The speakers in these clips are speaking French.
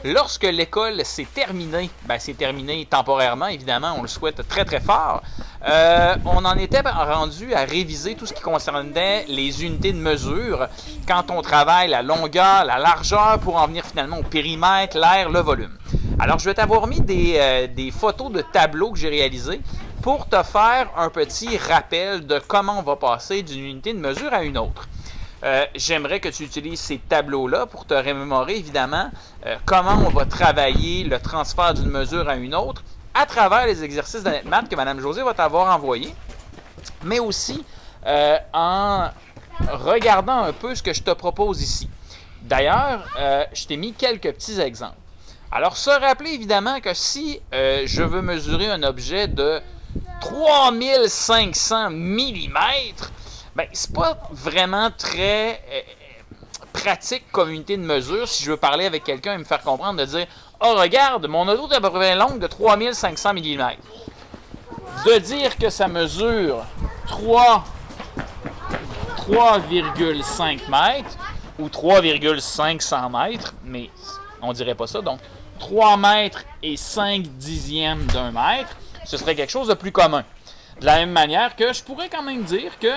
Lorsque l'école s'est terminée, c'est terminé temporairement, évidemment, on le souhaite très très fort, on en était rendu à réviser tout ce qui concernait les unités de mesure quand on travaille la longueur, la largeur pour en venir finalement au périmètre, l'air, le volume. Alors, je vais t'avoir mis des photos de tableaux que j'ai réalisés pour te faire un petit rappel de comment on va passer d'une unité de mesure à une autre. J'aimerais que tu utilises ces tableaux-là pour te remémorer, évidemment, comment on va travailler le transfert d'une mesure à une autre à travers les exercices de NetMath que Mme Josée va t'avoir envoyés, mais aussi en regardant un peu ce que je te propose ici. D'ailleurs, je t'ai mis quelques petits exemples. Alors, se rappeler évidemment que si je veux mesurer un objet de 3500 mm, c'est pas vraiment très pratique comme unité de mesure si je veux parler avec quelqu'un et me faire comprendre de dire « Oh, regarde, mon auto est à peu près longue de 3500 mm. » De dire que ça mesure 3,5 mètres ou 3,500 mètres, mais on dirait pas ça, donc 3 mètres et 5 dixièmes d'un mètre, ce serait quelque chose de plus commun. De la même manière que je pourrais quand même dire que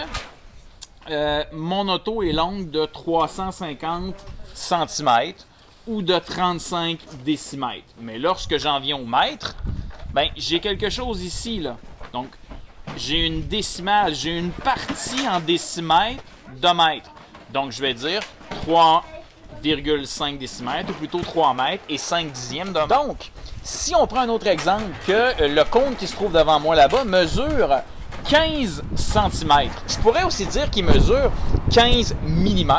mon auto est longue de 350 cm ou de 35 décimètres. Mais lorsque j'en viens au mètre, j'ai quelque chose ici, là. Donc, j'ai une décimale, j'ai une partie en décimètres de mètre. Donc, je vais dire 3,5 décimètres, ou plutôt 3 mètres et 5 dixièmes de mètre. Donc, si on prend un autre exemple, que le cône qui se trouve devant moi là-bas mesure 15 cm. Je pourrais aussi dire qu'il mesure 15 mm,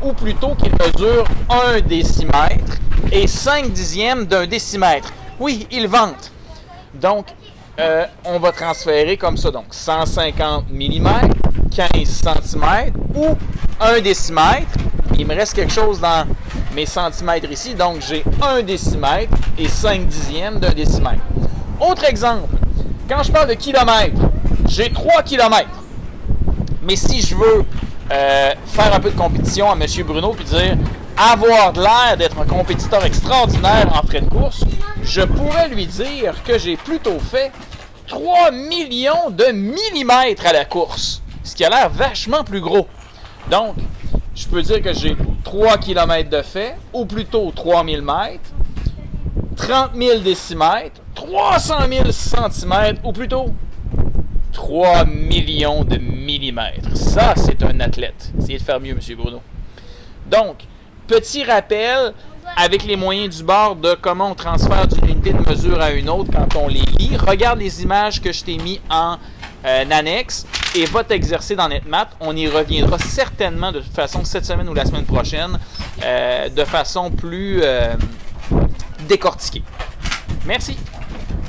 ou plutôt qu'il mesure 1 décimètre et 5 dixièmes d'un décimètre. Oui, il vante. Donc, on va transférer comme ça. Donc, 150 mm, 15 cm ou 1 décimètre. Il me reste quelque chose dans mes centimètres ici. Donc, j'ai 1 décimètre et 5 dixièmes d'un décimètre. Autre exemple, quand je parle de kilomètres, j'ai 3 km. Mais si je veux faire un peu de compétition à M. Bruno puis dire avoir de l'air d'être un compétiteur extraordinaire en frais de course, je pourrais lui dire que j'ai plutôt fait 3 millions de millimètres à la course, ce qui a l'air vachement plus gros. Donc, je peux dire que j'ai 3 km de fait, ou plutôt 3000 mètres, 30 000 décimètres, 300 000 centimètres, ou plutôt 3 millions de millimètres. Ça, c'est un athlète. Essayez de faire mieux, M. Bruno. Donc, petit rappel avec les moyens du bord de comment on transfère d'une unité de mesure à une autre quand on les lit. Regarde les images que je t'ai mis en annexe et va t'exercer dans NetMath. On y reviendra certainement de toute façon cette semaine ou la semaine prochaine de façon plus décortiquée. Merci.